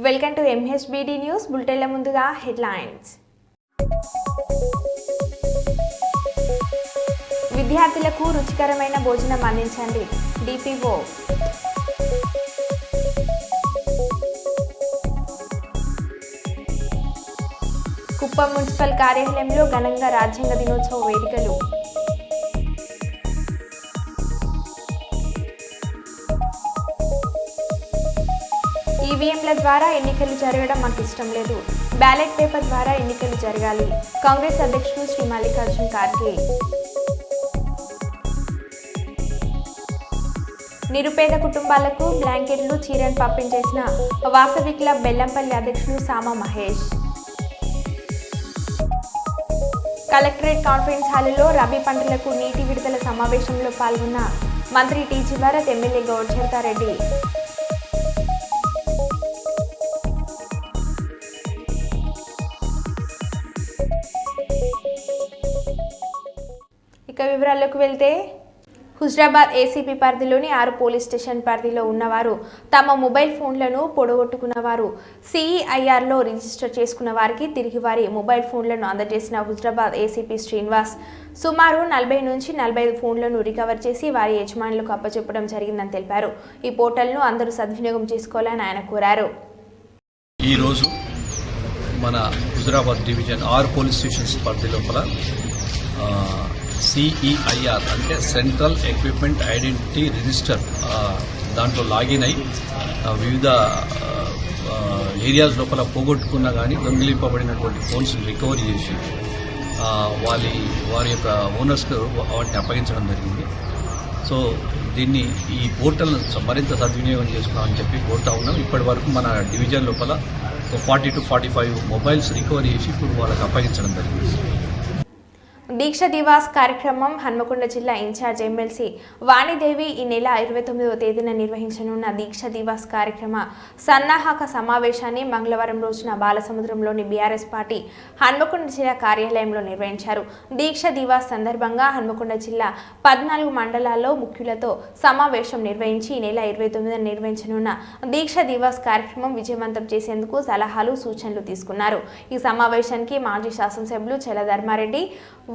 Welcome to MHBD news బులెటిన్ల ముందుగా headlines. విద్యార్థులకు రుచికరమైన భోజనం అందించండి. DPO. కుప్పం మున్సిపల్ కార్యాలయంలో ఘనంగా రాజ్యాంగ దినోత్సవ వేడుకలు. ఈవీఎంల ద్వారా ఎన్నికలు జరగడం మాకు ఇష్టం లేదు. బ్యాలెట్ పేపర్ ద్వారా ఎన్నికలు జరగాలి. కాంగ్రెస్ అధ్యక్షుడు శ్రీ మల్లికార్జున్ ఖార్గే. నిరుపేద కుటుంబాలకు బ్లాంకెట్లు, చీరను పంపించేసిన వాసవి క్లబ్ బెల్లంపల్లి అధ్యక్షుడు సామ మహేష్. కలెక్టరేట్ కాన్ఫరెన్స్ హాలులో రబీ పంటలకు నీటి విడుదల సమావేశంలో పాల్గొన్న మంత్రి టీజీ భారత్, ఎమ్మెల్యే గౌడ్ చరితారెడ్డి. ఇక వివరాల్లోకి వెళ్తే, హుజరాబాద్ ఏసీపీ పరిధిలోని 6 పోలీస్ స్టేషన్ పరిధిలో ఉన్నవారు తమ మొబైల్ ఫోన్లను పొడగొట్టుకున్నవారు CEIRలో రిజిస్టర్ చేసుకున్న వారికి తిరిగి వారి మొబైల్ ఫోన్లను అందజేసిన హుజరాబాద్ ఏసీపీ శ్రీనివాస్ సుమారు 40 నుంచి 45 ఫోన్లను రికవర్ చేసి వారి యజమానులకు అప్పచెప్పడం జరిగిందని తెలిపారు. ఈ పోర్టల్ను అందరూ సద్వినియోగం చేసుకోవాలని ఆయన కోరారు. ఈరోజు మన హుజరాబాద్ డివిజన్ 6 పోలీస్ స్టేషన్స్ పరిధి లోపల CEIR అంటే సెంట్రల్ ఎక్విప్మెంట్ ఐడెంటిటీ రిజిస్టర్ దాంట్లో లాగిన్ అయి వివిధ ఏరియాస్ లోపల పోగొట్టుకున్నా కానీ దొంగిలింపబడినటువంటి ఫోన్స్ రికవరీ చేసి వారి యొక్క ఓనర్స్కు వాటిని అప్పగించడం జరిగింది. సో దీన్ని ఈ పోర్టల్ మరింత సద్వినియోగం చేసుకున్నామని చెప్పి కోరుతా ఉన్నాం. ఇప్పటి వరకు మన డివిజన్ లోపల 40 to 45 మొబైల్స్ రికవరీ చేసి ఇప్పుడు వాళ్ళకి అప్పగించడం జరిగింది. దీక్ష దివాస్ కార్యక్రమం హన్మకొండ జిల్లా ఇన్ఛార్జ్ ఎమ్మెల్సీ వాణిదేవి ఈ నెల 29వ తేదీన నిర్వహించనున్న దీక్ష దివాస్ కార్యక్రమ సన్నాహక సమావేశాన్ని మంగళవారం రోజున బాలసముద్రంలోని బీఆర్ఎస్ పార్టీ హన్మకొండ జిల్లా కార్యాలయంలో నిర్వహించారు. దీక్ష దివాస్ సందర్భంగా హన్మకొండ జిల్లా 14 మండలాల్లో ముఖ్యులతో సమావేశం నిర్వహించి ఈ నెల 29న నిర్వహించనున్న దీక్ష దివాస్ కార్యక్రమం విజయవంతం చేసేందుకు సలహాలు, సూచనలు తీసుకున్నారు. ఈ సమావేశానికి మాజీ శాసనసభ్యులు చెల ధర్మారెడ్డి,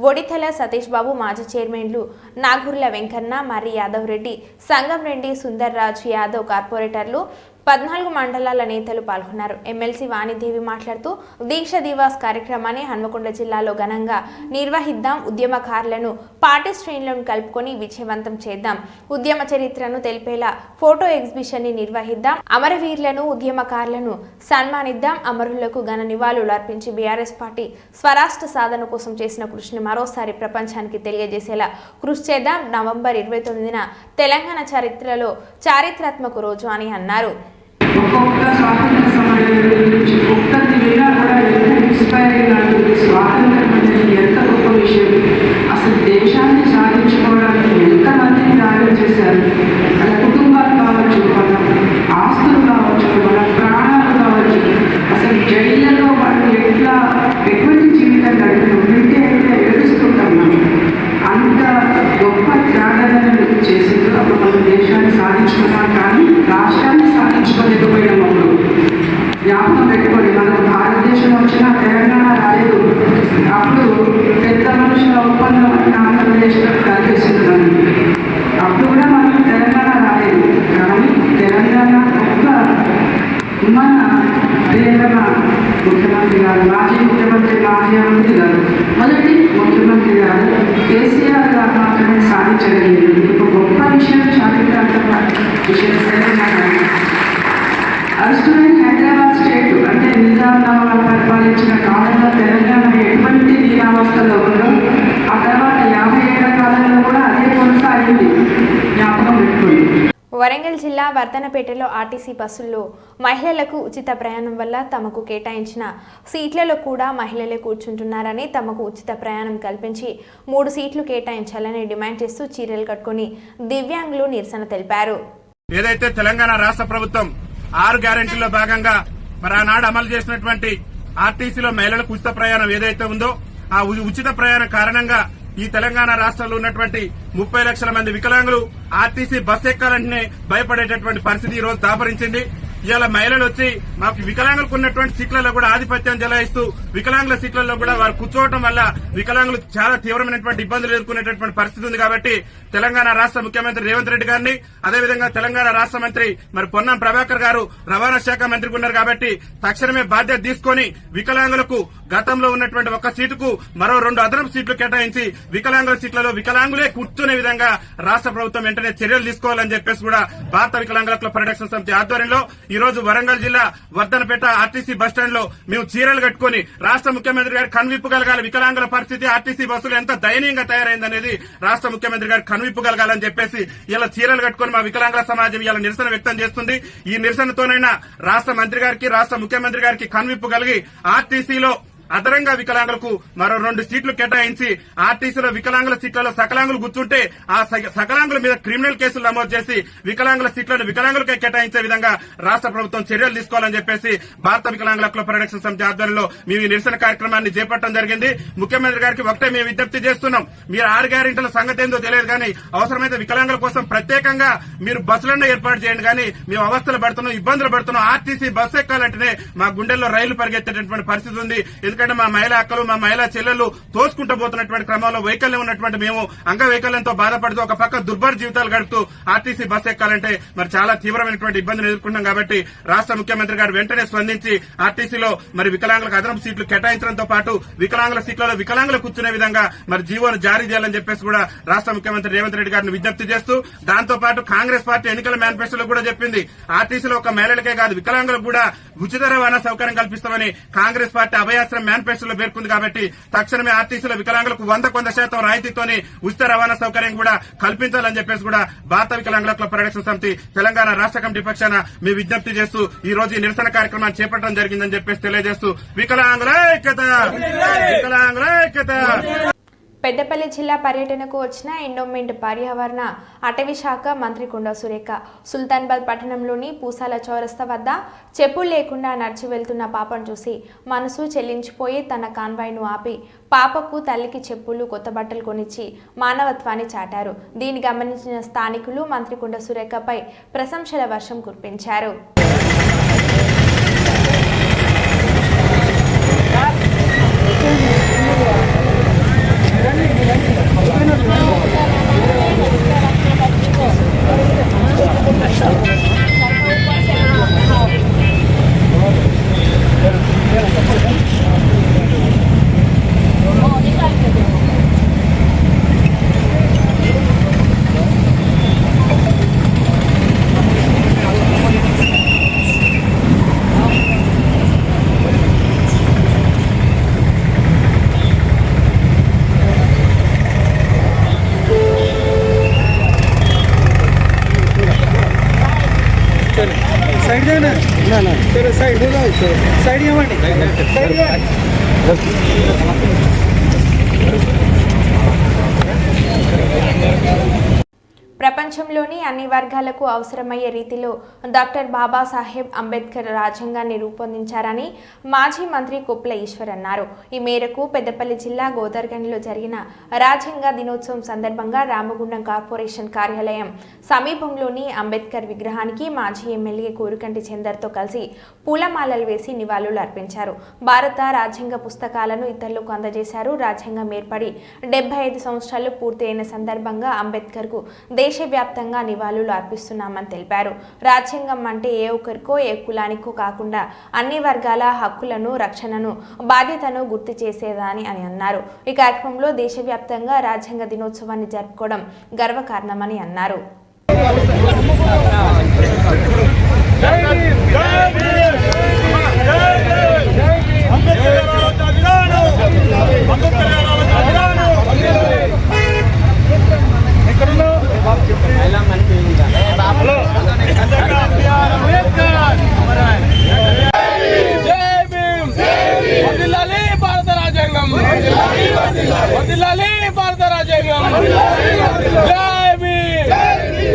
ఒడితల సతీష్ బాబు, మాజీ చైర్మన్లు నాగూర్ల వెంకన్న, మర్రి యాదవ్ రెడ్డి, సంగం రెడ్డి, సుందర్ రాజు యాదవ్, కార్పొరేటర్లు, 14 మండలాల నేతలు పాల్గొన్నారు. ఎమ్మెల్సీ వాణిదేవి మాట్లాడుతూ దీక్ష దివాస్ కార్యక్రమాన్ని హన్మకొండ జిల్లాలో ఘనంగా నిర్వహిద్దాం. ఉద్యమకారులను, పార్టీ శ్రేణులను కలుపుకొని విజయవంతం చేద్దాం. ఉద్యమ చరిత్రను తెలిపేలా ఫోటో ఎగ్జిబిషన్ ని నిర్వహిద్దాం. అమరవీరులను, ఉద్యమకారులను సన్మానిద్దాం. అమరులకు ఘన నివాళులు అర్పించి బీఆర్ఎస్ పార్టీ స్వరాష్ట్ర సాధన కోసం చేసిన కృషిని మరోసారి ప్రపంచానికి తెలియజేసేలా కృషి చేద్దాం. నవంబర్ 29న తెలంగాణ చరిత్రలో చారిత్రాత్మక రోజు అని అన్నారు. ఒక్కొక్క స్వాతంత్ర సమయంలో గురించి ఒక్కటి విన్నా కూడా ఎంత ఇన్స్పైరింగ్ అవుతుంది. స్వాతంత్రం అనేది ఎంత గొప్ప విషయం. అసలు దేశాన్ని సాధించుకోవడానికి ఎంతమందిని త్యాగం చేశారు. వాళ్ళ కుటుంబాలు కావచ్చు, వాళ్ళ ఆస్తులు కావచ్చు, వాళ్ళ ప్రాణాలు కావచ్చు. అసలు జైళ్ళలో వాళ్ళు ఎటువంటి జీవితం గడిపారు. వింటే అయితే ఏడుస్తుంటాం. అంత గొప్ప త్యాగాలను చేసింది. అప్పుడు మనం దేశాన్ని సాధించుకున్నాం, కానీ రాష్ట్రాన్ని సాధించుకోలేకపోయినాం. అప్పుడు జ్ఞాపకం పెట్టుకోండి, మనం భారతదేశం వచ్చినా తెలంగాణ రాలేదు. అప్పుడు పెద్ద మనుషుల ఒప్పందం అని ఆంధ్రప్రదేశ్లో కలిపేస్తున్నాను. అప్పుడు కూడా మనకు తెలంగాణ రాలేదు. కానీ తెలంగాణ ఒక్క మన ప్రియతమ ముఖ్యమంత్రి గారు, మాజీ ముఖ్యమంత్రి గారు, మొదటి ముఖ్యమంత్రి గారు కేసీఆర్ గారు మాత్రమే సాధించగలిగింది. ఒక గొప్ప విషయం, చారిత్రాత్మక విషయం. తెలంగాణ అరుస్తున్న హైదరాబాద్ స్టేట్ అంటే నిజామాబాద్ పరిపాలించిన కాలంలో తెలంగాణ ఎటువంటి దీనావస్థలో ఉందో ఆ తర్వాత 50 ఏళ్ల కాలంలో కూడా అదే కొనసాగింది. జ్ఞాపకం పెట్టుకోండి. వరంగల్ జిల్లా వర్ధనపేటలో ఆర్టీసీ బస్సుల్లో మహిళలకు ఉచిత ప్రయాణం వల్ల తమకు కేటాయించిన సీట్లలో కూడా మహిళలే కూర్చుంటున్నారని, తమకు ఉచిత ప్రయాణం కల్పించి 3 సీట్లు కేటాయించాలని డిమాండ్ చేస్తూ చీరలు కట్టుకుని దివ్యాంగులు నిరసన తెలిపారు. ఏదైతే తెలంగాణ రాష్ట్ర ప్రభుత్వం 6 గ్యారెంటీలో భాగంగా మరి ఆనాడు అమలు చేసినటువంటి ఆర్టీసీలో మహిళలకు ఉచిత ప్రయాణం ఏదైతే ఉందో ఆ ఉచిత ప్రయాణం కారణంగా ఈ తెలంగాణ రాష్ట్రంలో ఉన్నటువంటి 30 లక్షల మంది వికలాంగులు ఆర్టీసీ బస్ ఎక్కాలంటేనే భయపడేటటువంటి పరిస్థితి ఈ రోజు దాపరించింది. ఇవాళ మహిళలు వచ్చి మాకు వికలాంగులకు ఉన్నటువంటి సీట్లలో కూడా ఆధిపత్యం చెలాయిస్తూ వికలాంగుల సీట్లలో కూడా వారు కూర్చోవడం వల్ల వికలాంగులు చాలా తీవ్రమైనటువంటి ఇబ్బందులు ఎదుర్కొనేటటువంటి పరిస్థితి ఉంది కాబట్టి తెలంగాణ రాష్ట్ర ముఖ్యమంత్రి రేవంత్ రెడ్డి గారిని అదేవిధంగా తెలంగాణ రాష్ట్ర మంత్రి మరి పొన్నం ప్రభాకర్ గారు రవాణా శాఖ మంత్రిగా ఉన్నారు కాబట్టి తక్షణమే బాధ్యత తీసుకుని వికలాంగులకు గతంలో ఉన్నటువంటి ఒక సీటుకు మరో 2 అదనపు సీట్లు కేటాయించి వికలాంగుల సీట్లలో వికలాంగులే కూర్చునే విధంగా రాష్ట్ర ప్రభుత్వం వెంటనే చర్యలు తీసుకోవాలని చెప్పేసి కూడా భారత వికలాంగుల హక్కుల పరిరక్షణ సమితి ఆధ్వర్యంలో ఈ రోజు వరంగల్ జిల్లా వర్ధనపేట ఆర్టీసీ బస్టాండ్ లో మేము చీరలు కట్టుకుని రాష్ట్ర ముఖ్యమంత్రి గారు కనువిప్పు కలగాలి వికలాంగుల పరిస్థితి ఆర్టీసీ బస్సులు ఎంత దయనీయంగా తయారైందనేది రాష్ట్ర ముఖ్యమంత్రి గారు కనువిప్పు కలగాలని చెప్పేసి ఇలా చీరలు కట్టుకుని మా వికలాంగుల సమాజం ఇలా నిరసన వ్యక్తం చేస్తుంది. ఈ నిరసనతోనైనా రాష్ట్ర మంత్రి గారికి రాష్ట్ర ముఖ్యమంత్రి గారికి కనువిప్పు కలిగి ఆర్టీసీలో అదనంగా వికలాంగులకు మరో 2 సీట్లు కేటాయించి ఆర్టీసీలో వికలాంగుల సీట్లలో సకలాంగులు కూర్చుంటే ఆ సకలాంగుల మీద క్రిమినల్ కేసులు నమోదు చేసి వికలాంగుల సీట్లను వికలాంగులకే కేటాయించే విధంగా రాష్ట్ర ప్రభుత్వం చర్యలు తీసుకోవాలని చెప్పేసి భారత వికలాంగుల హక్కుల పరిరక్షణ సమితి ఆధ్వర్యంలో మేము ఈ నిరసన కార్యక్రమాన్ని చేపట్టడం జరిగింది. ముఖ్యమంత్రి గారికి ఒకటే మేము విజ్ఞప్తి చేస్తున్నాం, మీరు 6 గ్యారెంటీల సంగతి ఏందో తెలియదు కానీ అవసరమైతే వికలాంగుల కోసం ప్రత్యేకంగా మీరు బస్సులను ఏర్పాటు చేయండి కానీ మేము అవస్థలు పడుతున్నాం ఇబ్బందులు పడుతున్నాం. ఆర్టీసీ బస్సు ఎక్కాలంటేనే మా గుండెల్లో రైలు పరిగెత్తేటటువంటి పరిస్థితి ఉంది. ఎందుకంటే మా మహిళా అక్కలు మా మహిళా చెల్లెలు తోసుకుంటూ పోతున్నటువంటి క్రమంలో వైకల్యం ఉన్నటువంటి మేము అంగవైకల్యంతో బాధపడుతూ ఒక పక్క దుర్భర జీవితాలు గడుపుతూ ఆర్టీసీ బస్సు ఎక్కాలంటే మరి చాలా తీవ్రమైనటువంటి ఇబ్బందులు ఎదుర్కొంటాం కాబట్టి రాష్ట్ర ముఖ్యమంత్రి గారు వెంటనే స్పందించి ఆర్టీసీలో మరి వికలాంగులకు అదనపు సీట్లు కేటాయించడంతో పాటు వికలాంగుల సీట్లలో వికలాంగులు కూర్చునే విధంగా మరి జీవోను జారీ చేయాలని చెప్పేసి కూడా రాష్ట్ర ముఖ్యమంత్రి రేవంత్ రెడ్డి గారిని విజ్ఞప్తి చేస్తూ దాంతో పాటు కాంగ్రెస్ పార్టీ ఎన్నికల మేనిఫెస్టోలో కూడా చెప్పింది ఆర్టీసీలో ఒక మహిళలకే కాదు వికలాంగులకు కూడా ఉచిత రవాణా సౌకర్యం కల్పిస్తామని కాంగ్రెస్ పార్టీ అభయాస్త్రం మేనిఫెస్టోలో పేర్కొంది కాబట్టి తక్షణమే ఆర్టీసీలో వికలాంగులకు 100% రాయితీతోని ఉచిత రవాణా సౌకర్యం కూడా కల్పించాలని చెప్పేసి కూడా భారత వికలాంగుల హక్కుల పరిరక్షణ సమితి తెలంగాణ రాష్ట్ర కమిటీ పక్షాన మేము విజ్ఞప్తి చేస్తూ ఈ రోజు ఈ నిరసన కార్యక్రమాన్ని చేపట్టడం జరిగిందని చెప్పేసి తెలియజేస్తూ వికలాంగుల ఐక్యత వికలాంగుల ఐక్యత. పెద్దపల్లి జిల్లా పర్యటనకు వచ్చిన ఎండోమెంట్ పర్యావరణ అటవీ శాఖ మంత్రి కొండా సురేఖ సుల్తాన్బాద్ పట్టణంలోని పూసాల చౌరస్తా వద్ద చెప్పులు లేకుండా నడిచి వెళ్తున్న పాపను చూసి మనసు చెల్లించిపోయి తన కాన్వాయ్ను ఆపి పాపకు తల్లికి చెప్పులు కొత్త బట్టలు కొనిచ్చి మానవత్వాన్ని చాటారు. దీన్ని గమనించిన స్థానికులు మంత్రి కొండా సురేఖపై ప్రశంసల వర్షం కురిపించారు. ప్రపంచంలోని అన్ని వర్గాలకు అవసరమయ్యే రీతిలో డాక్టర్ బాబాసాహెబ్ అంబేద్కర్ రాజ్యాంగాన్ని రూపొందించారని మాజీ మంత్రి కొప్పుల ఈశ్వర్ అన్నారు. ఈ మేరకు పెద్దపల్లి జిల్లా గోదర్గండ్లో జరిగిన రాజ్యాంగ దినోత్సవం సందర్భంగా రామగుండం కార్పొరేషన్ కార్యాలయం సమీపంలోని అంబేద్కర్ విగ్రహానికి మాజీ ఎమ్మెల్యే కోరుకంటి చందర్తో కలిసి పూలమాలలు వేసి నివాళులు అర్పించారు. భారత రాజ్యాంగ పుస్తకాలను ఇతరులకు అందజేశారు. రాజ్యాంగం ఏర్పడి 75 సంవత్సరాలు పూర్తి అయిన సందర్భంగా అంబేద్కర్కు దేశవ్యాప్తంగా నివాళులు అర్పిస్తున్నామని తెలిపారు. రాజ్యాంగం అంటే ఏ ఒక్కరికో ఏ కులానికో కాకుండా అన్ని వర్గాల హక్కులను రక్షణను బాధ్యతను గుర్తు చేసేదని అని అన్నారు. ఈ కార్యక్రమంలో దేశవ్యాప్తంగా రాజ్యాంగ దినోత్సవాన్ని జరుపుకోవడం గర్వకారణమని అన్నారు.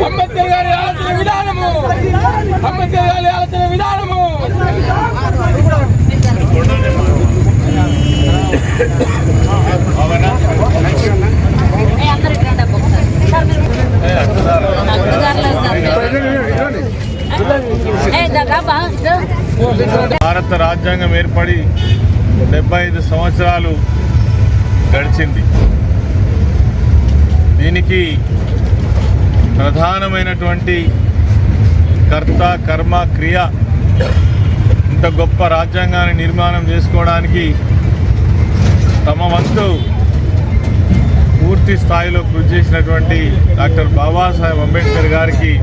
అంబేద్కర్ గారి ఆలోచన విధానము భారత రాజ్యాంగం ఏర్పడి 75 సంవత్సరాలు గడిచింది. దీనికి ప్రధానమైనటువంటి కర్త కర్మ క్రియ ఇంత గొప్ప రాజ్యాంగాన్ని నిర్మాణం చేసుకోవడానికి తమ వంతు పూర్తి స్థాయిలో కృషి చేసినటువంటి డాక్టర్ బాబాసాహెబ్ అంబేద్కర్ గారికి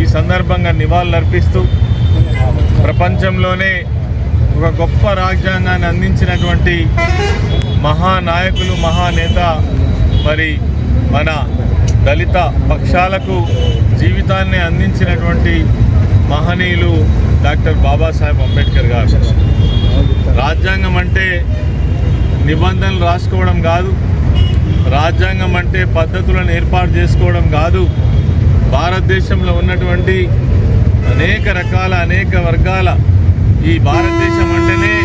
ఈ సందర్భంగా నివాళులర్పిస్తూ ప్రపంచంలోనే ఒక గొప్ప రాజ్యాంగాన్ని అందించినటువంటి మహానాయకులు మహానేత మరి మన దళిత పక్షాలకు జీవితాన్ని అందించినటువంటి మహనీయులు డాక్టర్ బాబాసాహెబ్ అంబేద్కర్ గారు. రాజ్యాంగం అంటే నిబంధనలు రాసుకోవడం కాదు, రాజ్యాంగం అంటే పద్ధతులను ఏర్పాటు చేసుకోవడం కాదు. భారతదేశంలో ఉన్నటువంటి అనేక రకాల అనేక వర్గాల ఈ భారతదేశం అంటేనే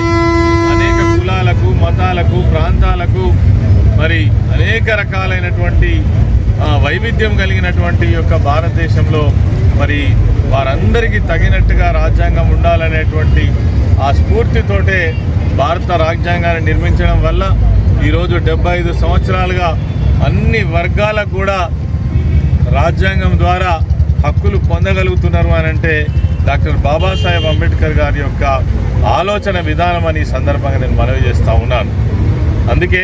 అనేక కులాలకు మతాలకు ప్రాంతాలకు మరి అనేక రకాలైనటువంటి వైవిధ్యం కలిగినటువంటి యొక్క భారతదేశంలో మరి వారందరికీ తగినట్టుగా రాజ్యాంగం ఉండాలనేటువంటి ఆ స్ఫూర్తితోటే భారత రాజ్యాంగాన్ని నిర్మించడం వల్ల ఈరోజు 75 సంవత్సరాలుగా అన్ని వర్గాలకు కూడా రాజ్యాంగం ద్వారా హక్కులు పొందగలుగుతున్నారు అని అంటే డాక్టర్ బాబాసాహెబ్ అంబేద్కర్ గారి యొక్క ఆలోచన విధానం అని ఈ సందర్భంగా నేను మనవి చేస్తూ ఉన్నాను. అందుకే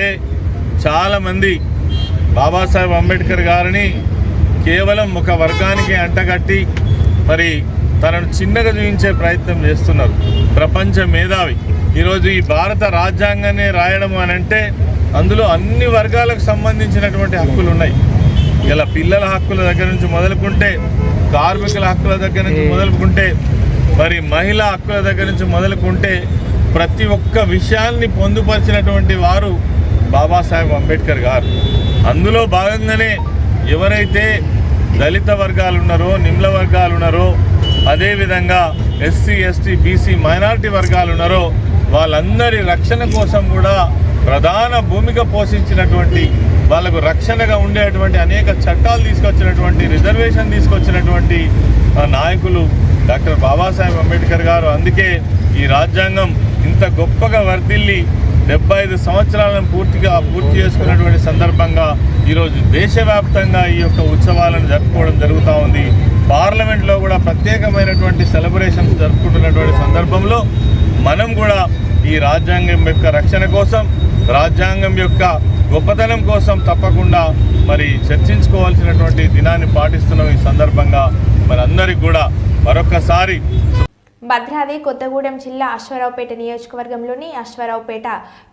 చాలామంది బాబాసాహెబ్ అంబేద్కర్ గారిని కేవలం ఒక వర్గానికి అంటగట్టి మరి తనను చిన్నగా చూపించే ప్రయత్నం చేస్తున్నారు. ప్రపంచ మేధావి ఈరోజు ఈ భారత రాజ్యాంగాన్ని రాయడం అని అంటే అందులో అన్ని వర్గాలకు సంబంధించినటువంటి హక్కులు ఉన్నాయి. ఇలా పిల్లల హక్కుల దగ్గర నుంచి మొదలుకుంటే, కార్మికుల హక్కుల దగ్గర నుంచి మొదలుకుంటే, మరి మహిళా హక్కుల దగ్గర నుంచి మొదలుకుంటే ప్రతి ఒక్క విషయాన్ని పొందుపరిచినటువంటి వారు బాబాసాహెబ్ అంబేద్కర్ గారు. అందులో భాగంగానే ఎవరైతే దళిత వర్గాలు ఉన్నారో, నిమ్న వర్గాలు ఉన్నారో, అదేవిధంగా ఎస్సీ ఎస్టీ బీసీ మైనారిటీ వర్గాలు ఉన్నారో వాళ్ళందరి రక్షణ కోసం కూడా ప్రధాన భూమిక పోషించినటువంటి, వాళ్ళకు రక్షణగా ఉండేటువంటి అనేక చట్టాలు తీసుకొచ్చినటువంటి, రిజర్వేషన్ తీసుకొచ్చినటువంటి నాయకులు డాక్టర్ బాబాసాహెబ్ అంబేద్కర్ గారు. అందుకే ఈ రాజ్యాంగం ఇంత గొప్పగా వర్ధిల్లి 75 సంవత్సరాలను పూర్తి చేసుకున్నటువంటి సందర్భంగా ఈరోజు దేశవ్యాప్తంగా ఈ యొక్క ఉత్సవాలను జరుపుకోవడం జరుగుతూ ఉంది. పార్లమెంట్లో కూడా ప్రత్యేకమైనటువంటి సెలబ్రేషన్స్ జరుపుకుంటున్నటువంటి సందర్భంలో మనం కూడా ఈ రాజ్యాంగం యొక్క రక్షణ కోసం, రాజ్యాంగం యొక్క గొప్పతనం కోసం తప్పకుండా మరి చర్చించుకోవాల్సినటువంటి దినాన్ని పాటిస్తున్నాం. ఈ సందర్భంగా మనందరికీ కూడా మరొకసారి భద్రాద్రి కొత్తగూడెం జిల్లా అశ్వారావుపేట నియోజకవర్గంలోని అశ్వారావుపేట,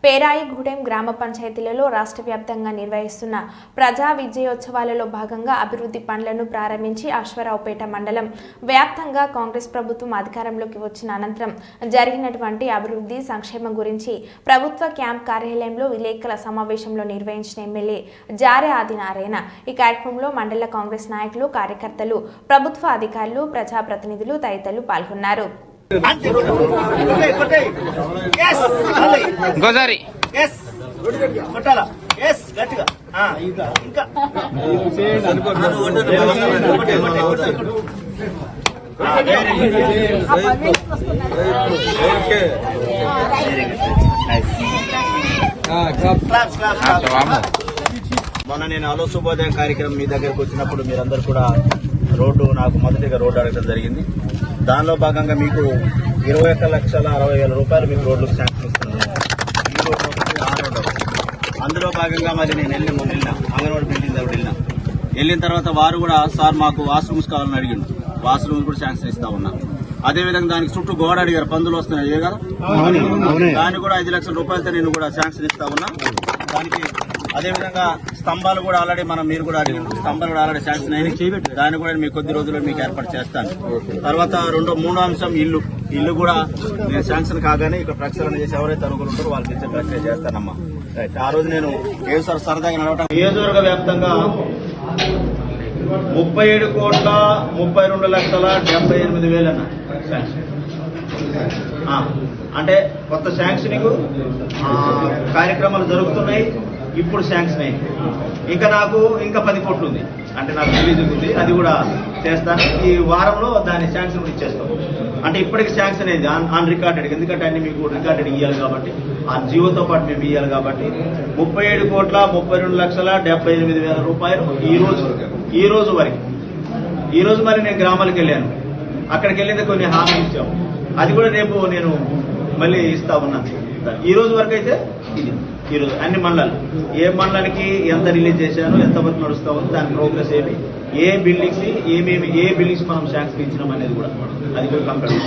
పేరాయిగూడెం గ్రామ పంచాయతీలలో రాష్ట్ర వ్యాప్తంగా నిర్వహిస్తున్న ప్రజా విజయోత్సవాలలో భాగంగా అభివృద్ధి పనులను ప్రారంభించి అశ్వారావుపేట మండలం వ్యాప్తంగా కాంగ్రెస్ ప్రభుత్వం అధికారంలోకి వచ్చిన అనంతరం జరిగినటువంటి అభివృద్ధి సంక్షేమం గురించి ప్రభుత్వ క్యాంప్ కార్యాలయంలో విలేకరుల సమావేశంలో నిర్వహించిన ఎమ్మెల్యే జారే ఆదినారాయణ. ఈ కార్యక్రమంలో మండల కాంగ్రెస్ నాయకులు, కార్యకర్తలు, ప్రభుత్వ అధికారులు, ప్రజాప్రతినిధులు తదితరులు పాల్గొన్నారు. గోదారి మొన్న నేను ఆలో శుభోదయం కార్యక్రమం మీ దగ్గరకు వచ్చినప్పుడు మీరందరూ కూడా రోడ్డు నాకు మొదటిగా రోడ్డు అడగడం జరిగింది. దానిలో భాగంగా మీకు 21,60,000 రూపాయలు మీకు రోడ్లకు శాంక్షన్ ఇస్తున్నాను. ఈ రోడ్డు ఒకటి, ఆ రోడ్డు ఒకటి. అందులో భాగంగా మరి నేను వెళ్ళిన అంగన్వాడీ బిల్డింగ్ దగ్గర వెళ్ళిన తర్వాత వారు కూడా సార్ మాకు వాష్రూమ్స్ కావాలని అడిగిండు. వాష్రూమ్స్ కూడా శాంక్షన్ ఇస్తా ఉన్నా. అదేవిధంగా దానికి చుట్టూ గోడ అడిగారు, పందులు వస్తున్నాయి కదా, దాన్ని కూడా 5 లక్షల రూపాయలతో నేను కూడా శాంక్షన్ ఇస్తా ఉన్నా. దానికి అదేవిధంగా స్తంభాలు కూడా ఆల్రెడీ మీరు కూడా అడిగింది, స్తంభాలు కూడా ఆల్రెడీ శాంక్షన్ అయ్యి దాన్ని కూడా మీకు కొద్ది రోజుల్లో మీకు ఏర్పాటు చేస్తాను. తర్వాత మూడో అంశం ఇల్లు కూడా నేను శాంక్షన్ కాగానే ఇక్కడ ప్రక్షాళన చేసి ఎవరైతే అనుకుని ఉంటారో వాళ్ళకి ఇచ్చే ప్రక్రియ చేస్తానమ్మా. ఆ రోజు నేను ఏం సార్ సరదాగా నడవటం నియోజకవర్గ వ్యాప్తంగా 37,32,78,000 అన్న శాంక్షన్. అంటే కొత్త శాంక్షనింగ్ కార్యక్రమాలు జరుగుతున్నాయి. ఇప్పుడు శాంక్షన్ అయింది. ఇంకా నాకు ఇంకా 10 కోట్లు ఉంది. అంటే నాకు రిలీజ్ ఉంది, అది కూడా చేస్తాను. ఈ వారంలో దాని శాంక్షన్ కూడా ఇచ్చేస్తాం. అంటే ఇప్పటికి శాంక్షన్ అయింది ఆన్ రికార్డెడ్, ఎందుకంటే అన్ని మీకు రికార్డెడ్ ఇవ్వాలి కాబట్టి, ఆ జీవోతో పాటు మేము ఇవ్వాలి కాబట్టి 37,32,78,000 రూపాయలు ఈ రోజు వరకు. ఈ రోజు మరి నేను గ్రామాలకు వెళ్ళాను, అక్కడికి వెళ్ళేది కొన్ని హామీ ఇచ్చాము, అది కూడా రేపు నేను మళ్ళీ ఇస్తా ఉన్నాను. ఈ రోజు వరకు అయితే ఇది ఈరోజు అన్ని మండలాలు, ఏ మండలానికి ఎంత రిలీజ్ చేశాను, ఎంతవరకు నడుస్తా ఉంది, దాని ప్రోగ్రెస్ ఏమి, ఏ బిల్డింగ్స్ మనం శాంక్షన్ ఇచ్చినాం అనేది కూడా అది కూడా కంప్లీట్.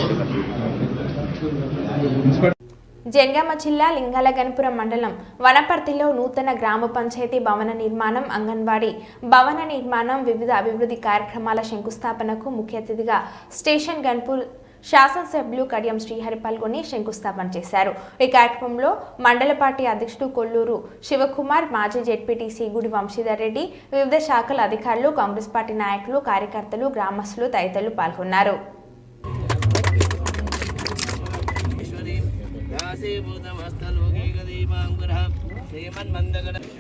జనగామ జిల్లా లింగాలగనపురం మండలం వనపర్తిలో నూతన గ్రామ పంచాయతీ భవన నిర్మాణం, అంగన్వాడీ భవన నిర్మాణం, వివిధ అభివృద్ధి కార్యక్రమాల శంకుస్థాపనకు ముఖ్య అతిథిగా స్టేషన్ గన్పూర్ శాసనసభ్యులు కడియం శ్రీహరి పాల్గొని శంకుస్థాపన చేశారు. ఈ కార్యక్రమంలో మండల పార్టీ అధ్యక్షుడు కొల్లూరు శివకుమార్, మాజీ జెడ్పీటీసీ గుడి వంశీధర్ రెడ్డి, వివిధ శాఖల అధికారులు, కాంగ్రెస్ పార్టీ నాయకులు, కార్యకర్తలు, గ్రామస్తులు తదితరులు పాల్గొన్నారు.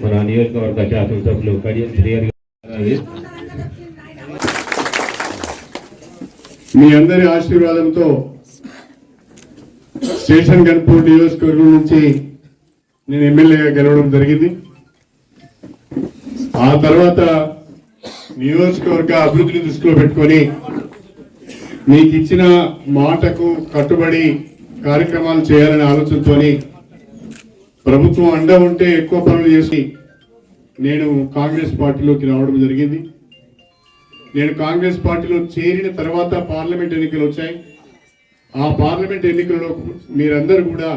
మన నియోజకవర్గ శాసనసభ్యులు కడియం శ్రీహరి మీ అందరి ఆశీర్వాదంతో స్టేషన్ గన్పూర్ నియోజకవర్గం నుంచి నేను ఎమ్మెల్యేగా గెలవడం జరిగింది. ఆ తర్వాత నియోజకవర్గ అభివృద్ధిని దృష్టిలో పెట్టుకొని మీకు ఇచ్చిన మాటకు కట్టుబడి కార్యక్రమాలు చేయాలనే ఆలోచనతో ప్రభుత్వం అండ ఉంటే ఎక్కువ పనులు చేసి నేను కాంగ్రెస్ పార్టీలోకి రావడం జరిగింది. నేను కాంగ్రెస్ పార్టీలో చేరిన తర్వాత పార్లమెంట్ ఎన్నికలు వచ్చాయి. ఆ పార్లమెంట్ ఎన్నికల్లో మీరందరూ కూడా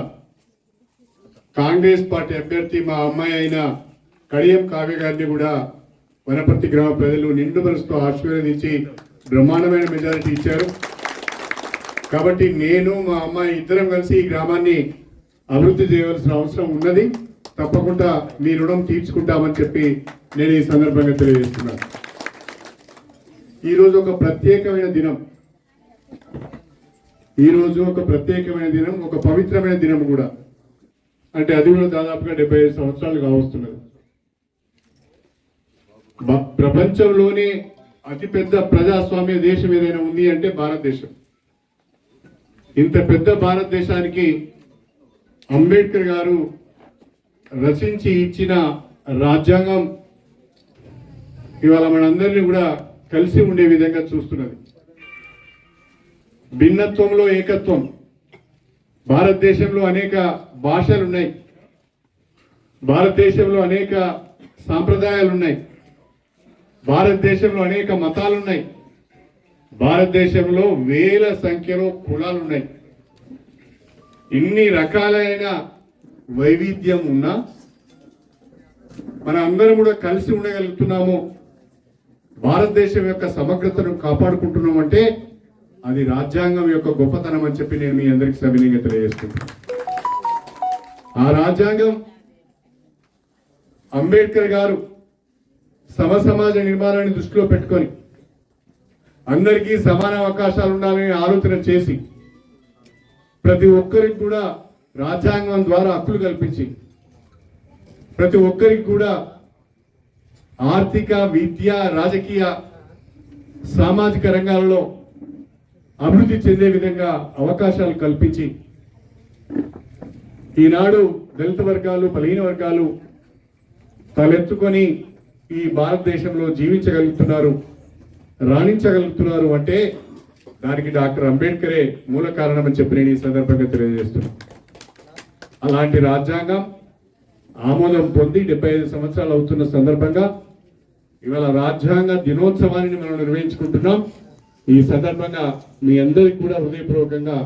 కాంగ్రెస్ పార్టీ అభ్యర్థి మా అమ్మాయి అయిన కడియం కావ్య గారిని కూడా వనపర్తి గ్రామ ప్రజలు నిండు మనసుతో ఆశీర్వదించి బ్రహ్మాండమైన మెజారిటీ ఇచ్చారు. కాబట్టి నేను మా అమ్మాయి ఇద్దరం కలిసి ఈ గ్రామాన్ని అభివృద్ధి చేయవలసిన అవసరం ఉన్నది. తప్పకుండా మీ రుణం తీర్చుకుంటామని చెప్పి నేను ఈ సందర్భంగా తెలియజేస్తున్నాను. ఈరోజు ఒక ప్రత్యేకమైన దినం, ఒక పవిత్రమైన దినం కూడా. అంటే అది కూడా దాదాపుగా 75 సంవత్సరాలు కావస్తున్నది. ప్రపంచంలోనే అతిపెద్ద ప్రజాస్వామ్య దేశం ఏదైనా ఉంది అంటే భారతదేశం. ఇంత పెద్ద భారతదేశానికి అంబేద్కర్ గారు రచించి ఇచ్చిన రాజ్యాంగం ఇవాళ మనందరినీ కూడా కలిసి ఉండే విధంగా చూస్తున్నది. భిన్నత్వంలో ఏకత్వం. భారతదేశంలో అనేక భాషలున్నాయి, భారతదేశంలో అనేక సాంప్రదాయాలున్నాయి, భారతదేశంలో అనేక మతాలున్నాయి, భారతదేశంలో వేల సంఖ్యలో కులాలున్నాయి. ఇన్ని రకాలైన వైవిధ్యం ఉన్నా మన అందరం కూడా కలిసి ఉండగలుగుతున్నాము, భారతదేశం యొక్క సమగ్రతను కాపాడుకుంటున్నామంటే అది రాజ్యాంగం యొక్క గొప్పతనం అని చెప్పి నేను మీ అందరికీ సవినయంగా తెలియజేస్తున్నాను. ఆ రాజ్యాంగం అంబేద్కర్ గారు సమసమాజ నిర్మాణాన్ని దృష్టిలో పెట్టుకొని అందరికీ సమాన అవకాశాలు ఉండాలని ఆలోచన చేసి ప్రతి ఒక్కరికి కూడా రాజ్యాంగం ద్వారా హక్కులు కల్పించి ప్రతి ఒక్కరికి కూడా ఆర్థిక, విద్య, రాజకీయ, సామాజిక రంగాల్లో అభివృద్ధి చెందే విధంగా అవకాశాలు కల్పించి ఈనాడు దళిత వర్గాలు, బలహీన వర్గాలు తలెత్తుకొని ఈ భారతదేశంలో జీవించగలుగుతున్నారు, రాణించగలుగుతున్నారు అంటే దానికి డాక్టర్ అంబేద్కరే మూల కారణం అని చెప్పి నేను ఈ సందర్భంగా తెలియజేస్తున్నాను. అలాంటి రాజ్యాంగం ఆమోదం పొంది 75 సంవత్సరాలు అవుతున్న సందర్భంగా ఇవాళ రాజ్యాంగ దినోత్సవాన్ని మనం నిర్వహించుకుంటున్నాం. ఈ సందర్భంగా మీ అందరికీ కూడా హృదయపూర్వకంగా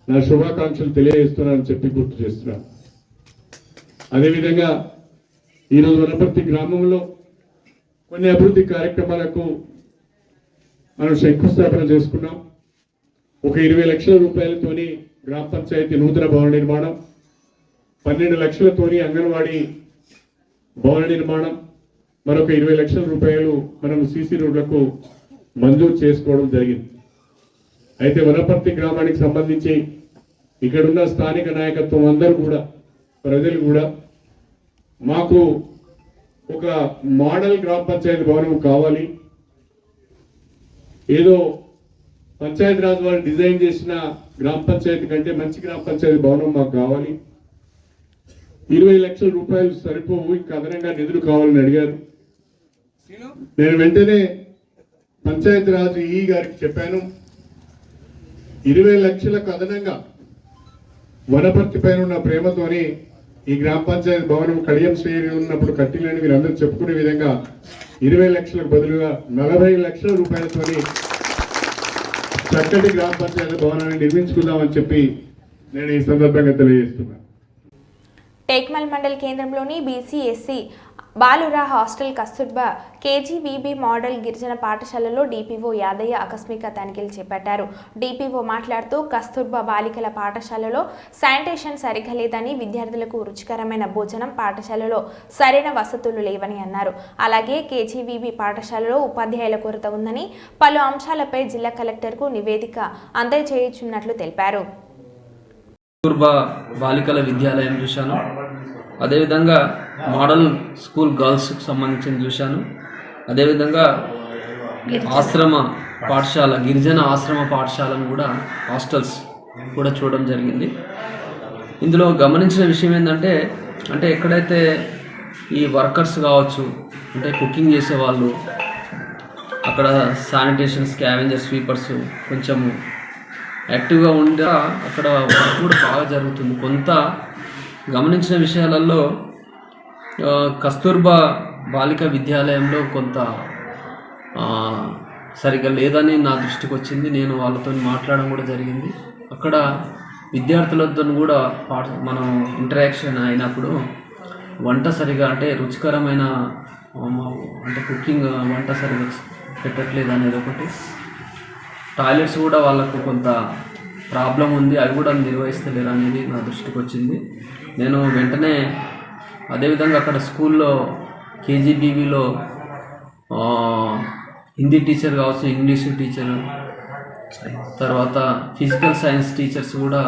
నా శుభాకాంక్షలు తెలియజేస్తున్నానని చెప్పి గుర్తు చేస్తున్నాను. అదేవిధంగా ఈరోజు వనపర్తి గ్రామంలో కొన్ని అభివృద్ధి కార్యక్రమాలకు మనం శంకుస్థాపన చేసుకున్నాం. ఒక 20 లక్షల రూపాయలతోని గ్రామ పంచాయతీ నూతన భవన నిర్మాణం, 12 లక్షలతోని అంగన్వాడీ భవన నిర్మాణం, మరొక 20 లక్షల రూపాయలు మనం సీసీ రోడ్లకు మంజూరు చేసుకోవడం జరిగింది. అయితే వనపర్తి గ్రామానికి సంబంధించి ఇక్కడున్న స్థానిక నాయకత్వం అందరూ కూడా, ప్రజలు కూడా మాకు ఒక మోడల్ గ్రామ పంచాయతీ భవనం కావాలి, ఏదో పంచాయతీరాజ్ వారు డిజైన్ చేసిన గ్రామ పంచాయతీ కంటే మంచి గ్రామ పంచాయతీ భవనం మాకు కావాలి, 20 లక్షల రూపాయలు సరిపోవు, ఇంకా అదనంగా నిధులు కావాలని అడిగారు. నేను వెంటనే పంచాయతీరాజ్ ఈ గారికి చెప్పాను, 20 లక్షలకు అదనంగా వనపర్తి పైన ఉన్న ప్రేమతోని ఈ గ్రామ పంచాయతీ భవనం కడియం శ్రేణి ఉన్నప్పుడు కట్టిలని వీరందరూ చెప్పుకునే విధంగా 20 లక్షలకు బదులుగా 40 లక్షల రూపాయలతోని చక్కటి గ్రామ పంచాయతీ భవనాన్ని నిర్మించుకుందామని చెప్పి నేను ఈ సందర్భంగా తెలియజేస్తున్నాను. టేక్మల్ మండల్ కేంద్రంలోని బీసీ ఎస్సీ బాలురా హాస్టల్ కస్తూర్బా కేజీవీబీ మోడల్ గిరిజన పాఠశాలలో డిపిఓ యాదయ్య ఆకస్మిక తనిఖీలు చేపట్టారు. డిపిఓ మాట్లాడుతూ కస్తూర్బా బాలికల పాఠశాలలో శానిటేషన్ సరిగా లేదని, విద్యార్థులకు రుచికరమైన భోజనం, పాఠశాలలో సరైన వసతులు లేవని అన్నారు. అలాగే కేజీవీబీ పాఠశాలలో ఉపాధ్యాయుల కొరత ఉందని, పలు అంశాలపై జిల్లా కలెక్టర్కు నివేదిక అందజేయుచున్నట్లు తెలిపారు. కస్తూర్బా బాలికల విద్యాలయం చూశాను, అదేవిధంగా మోడల్ స్కూల్ గర్ల్స్కి సంబంధించిన చూశాను, అదేవిధంగా ఆశ్రమ పాఠశాల గిరిజన ఆశ్రమ పాఠశాలను కూడా హాస్టల్స్ కూడా చూడడం జరిగింది. ఇందులో గమనించిన విషయం ఏంటంటే ఎక్కడైతే ఈ వర్కర్స్ కావచ్చు, అంటే కుకింగ్ చేసేవాళ్ళు, అక్కడ శానిటేషన్ స్కావెంజర్ స్వీపర్స్ కొంచెం యాక్టివ్గా ఉండే అక్కడ వర్క్ కూడా బాగా జరుగుతుంది. కొంత గమనించిన విషయాలలో కస్తూర్బా బాలిక విద్యాలయంలో కొంత సరిగ్గా లేదని నా దృష్టికి వచ్చింది. నేను వాళ్ళతో మాట్లాడడం కూడా జరిగింది. అక్కడ విద్యార్థులతో కూడా మనం ఇంటరాక్షన్ అయినప్పుడు వంట సరిగా అంటే రుచికరమైన అంటే కుకింగ్ వంట సరిగా పెట్టట్లేదు అనేది ఒకటి, టాయిలెట్స్ కూడా వాళ్ళకు కొంత ప్రాబ్లం ఉంది, అవి కూడా నిర్వహిస్తలేరు అనేది నా దృష్టికి వచ్చింది. నేను వెంటనే అదేవిధంగా అక్కడ స్కూల్లో కేజీబీవీలో హిందీ టీచర్ కావచ్చు, ఇంగ్లీష్ టీచర్, తర్వాత ఫిజికల్ సైన్స్ టీచర్స్ కూడా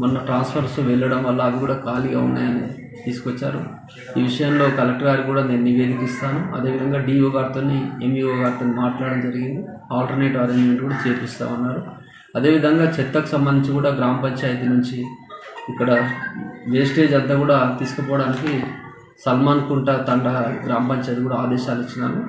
మొన్న ట్రాన్స్ఫర్స్ వెళ్ళడం వల్ల అవి కూడా ఖాళీగా ఉన్నాయని తీసుకొచ్చారు. ఈ విషయంలో కలెక్టర్ గారికి కూడా నేను నివేదిక ఇస్తాను. అదేవిధంగా డిఓ గారితో ఎంఈఓ గారితో మాట్లాడడం జరిగింది. ఆల్టర్నేటివ్ అరేంజ్మెంట్ కూడా చేపిస్తామన్నారు. అదేవిధంగా చెత్తకు సంబంధించి కూడా గ్రామ పంచాయతీ నుంచి ఇక్కడ వేస్టేజ్ అంతా కూడా తీసుకుపోవడానికి సల్మాన్ కుంట తండా గ్రామ పంచాయతీ కూడా ఆదేశాలు ఇచ్చినాను.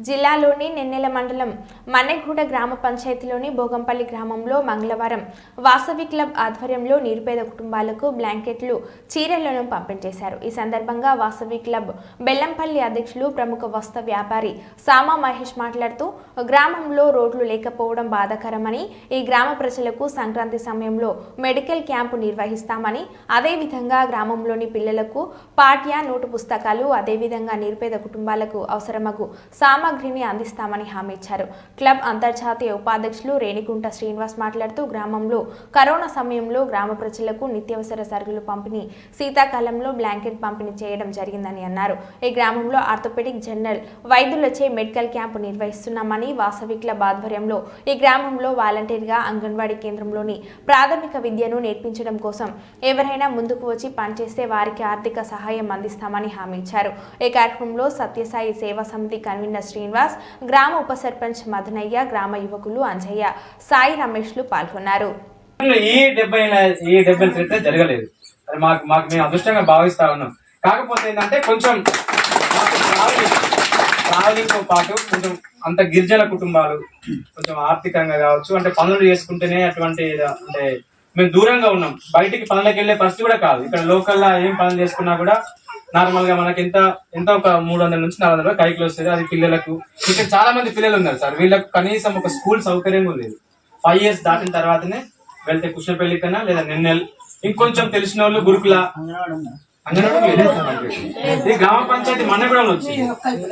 జిల్లాలోని నెన్నెల మండలం మన్నెగూడ గ్రామ పంచాయతీలోని భోగంపల్లి గ్రామంలో మంగళవారం వాసవి క్లబ్ ఆధ్వర్యంలో నిరుపేద కుటుంబాలకు బ్లాంకెట్లు, చీరలను పంపిణీ చేశారు. ఈ సందర్భంగా వాసవి క్లబ్ బెల్లంపల్లి అధ్యక్షులు, ప్రముఖ వస్త్ర వ్యాపారి సామా మహేష్ మాట్లాడుతూ గ్రామంలో రోడ్లు లేకపోవడం బాధాకరమని, ఈ గ్రామ ప్రజలకు సంక్రాంతి సమయంలో మెడికల్ క్యాంపు నిర్వహిస్తామని, అదేవిధంగా గ్రామంలోని పిల్లలకు పాఠ్య నోటు పుస్తకాలు, అదేవిధంగా నిరుపేద కుటుంబాలకు అవసరమగు సామగ్రిని అందిస్తామని హామీ ఇచ్చారు. క్లబ్ అంతర్జాతీయ ఉపాధ్యక్షులు రేణిగుంట శ్రీనివాస్ మాట్లాడుతూ గ్రామంలో కరోనా సమయంలో గ్రామ ప్రజలకు నిత్యావసర సరుకులు పంపిణీ, శీతాకాలంలో బ్లాంకెట్ పంపిణీ చేయడం జరిగిందని అన్నారు. ఈ గ్రామంలో ఆర్థోపెడిక్ జనరల్ వైద్యులచే మెడికల్ క్యాంపు నిర్వహిస్తున్నామని, వాసవి క్లబ్ ఆధ్వర్యంలో ఈ గ్రామంలో వాలంటీర్గా అంగన్వాడీ కేంద్రంలోని ప్రాథమిక విద్యను నేర్పించడం కోసం ఎవరైనా ముందుకు వచ్చి పనిచేస్తే వారికి ఆర్థిక సహాయం అందిస్తామని హామీ ఇచ్చారు. ఈ కార్యక్రమంలో సత్యసాయి సేవా సమితి కన్వీనర్ శ్రీనివాస్, గ్రామ ఉప సర్పంచ్ మదనయ్య, గ్రామ యువకులు అంజయ్య, సాయి రమేష్లు పాల్గొన్నారు. ఈ 70 జరగలేదు, మాకు మేము అదృష్టంగా భావిస్తా ఉన్నాం. కాకపోతే ఏంటంటే కొంచెం ట్రావెలింగ్తో పాటు కొంచెం అంత గిరిజన కుటుంబాలు కొంచెం ఆర్థికంగా కావచ్చు, అంటే పనులు చేసుకుంటేనే అటువంటి అంటే మేము దూరంగా ఉన్నాం, బయటికి పనులకు వెళ్ళే పరిస్థితి కూడా కాదు. ఇక్కడ లోకల్లా ఏం పనులు చేసుకున్నా కూడా నార్మల్ గా మనకి ఎంత ఒక 300 నుంచి 400 కైకిలు వస్తుంది. అది పిల్లలకు, ఇక్కడ చాలా మంది పిల్లలు ఉన్నారు సార్, వీళ్ళకు కనీసం ఒక స్కూల్ సౌకర్యం లేదు. 5 years దాటిన తర్వాతనే వెళ్తే కుషనపల్లి కన్నా లేదా నెన్నెల్, ఇంకొంచెం తెలిసిన వాళ్ళు గురుకుల ఈ గ్రామ పంచాయతీ మన్నగూడలో వచ్చింది,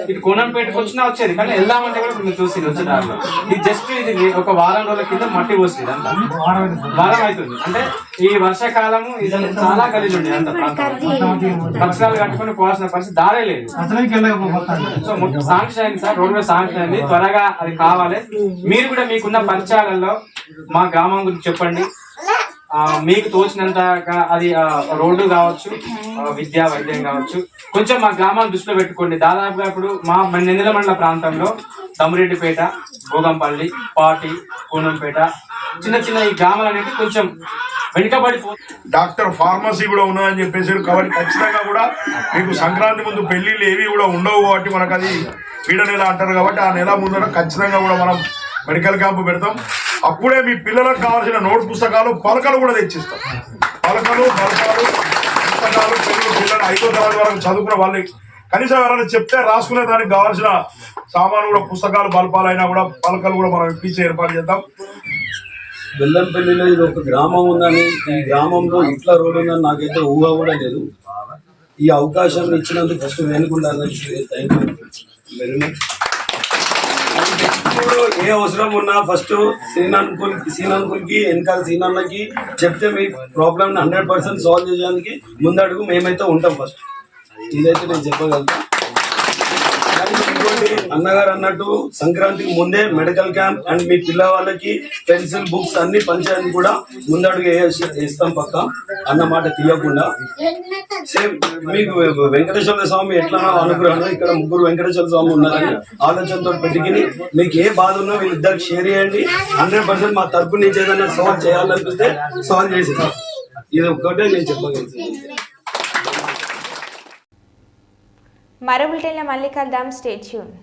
ఇటు కోనంపేటకు వచ్చినా వచ్చేది, కానీ వెళ్దామంటే కూడా మీరు చూసి వచ్చేదారిలో ఇది జస్ట్ ఇది ఒక వారం రోజుల కింద మట్టి పోసింది, అంత వారం అవుతుంది. అంటే ఈ వర్షాకాలము ఇది చాలా గలీజ్ ఉండేది, అంత పక్షాలు కట్టుకుని పోవాల్సిన పరిస్థితి దారే లేదు. సో శాంక్షన్ అయింది సార్, రోడ్ మీద శాంక్షన్ అయింది, త్వరగా అది కావాలి. మీరు కూడా మీకున్న పరిచయాలలో మా గ్రామం గురించి చెప్పండి, మీకు తోచినంత అది రోడ్డు కావచ్చు, విద్యా వైద్యం కావచ్చు, కొంచెం మా గ్రామాన్ని దృష్టిలో పెట్టుకోండి. దాదాపుగా ఇప్పుడు మా నెందిల మండల ప్రాంతంలో తమ్మిరెడ్డిపేట, భోగంపల్లి, పాటి, కూనంపేట చిన్న చిన్న ఈ గ్రామాలు అనేవి కొంచెం వెనుకబడిపో. డాక్టర్ ఫార్మసీ కూడా ఉన్నదని చెప్పేసి కాబట్టి ఖచ్చితంగా కూడా మీకు సంక్రాంతి ముందు పెళ్లిళ్ళు ఏవి కూడా ఉండవు కాబట్టి మనకు అది పీడ నెల అంటారు కాబట్టి ఆ నెల ముందర ఖచ్చితంగా కూడా మనం మెడికల్ క్యాంపు పెడతాం. అప్పుడే మీ పిల్లలకు కావాల్సిన నోట్ పుస్తకాలు, పలకలు కూడా తెచ్చిస్తాం. పలకలు పుస్తకాలు పిల్లలు 5వ తరగతి వరకు చదువుకున్న వాళ్ళకి కనీసం ఎవరైనా చెప్తే రాసుకునే దానికి కావాల్సిన సామాను కూడా, పుస్తకాలు, బల్పాలైనా కూడా, పలకలు కూడా మనం ఇప్పించి ఏర్పాటు చేద్దాం. బెల్లంపల్లిలో ఇది ఒక గ్రామం ఉందని, ఈ గ్రామంలో ఇట్లా రోడ్డు ఉందని నాకైతే ఊహ కూడా లేదు. ఈ అవకాశం ఇచ్చినందుకు ఫస్ట్ వేనుకుంటాను. Thank you very much. ఇప్పుడు ఏ అవసరం ఉన్నా ఫస్ట్ సీనాంకుల్కి వెనకాల సీనన్నకి చెప్తే మీ ప్రాబ్లమ్ 100% సాల్వ్ చేయడానికి ముందడుగు మేమైతే ఉంటాం. ఫస్ట్ ఇదైతే నేను చెప్పగలుగుతాను. ఇంకోటి అన్నగారు అన్నట్టు సంక్రాంతికి ముందే మెడికల్ క్యాంప్ అండ్ మీ పిల్లవాళ్ళకి పెన్సిల్, బుక్స్ అన్ని పంచాయతీ కూడా ముందడుగు వేస్తాం పక్క అన్నమాట తీయకుండా. సేమ్ మీకు వెంకటేశ్వర స్వామి ఎట్లా అనుగ్రహం, ఇక్కడ 3 వెంకటేశ్వర స్వామి ఉన్నారని ఆలోచనతో పెట్టుకుని మీకు ఏ బాధ ఉన్నా వీళ్ళిద్దరికి షేర్ చేయండి. 100% మా తరపు నుంచి ఏదైనా సాల్వ్ చేయాలనిపిస్తే సాల్వ్ చేసేస్తాం. ఇది ఒక్కటే నేను చెప్పగలుగుతాను. మరో బులెటిన్లో మళ్ళీ కలుద్దాం. Stay tune.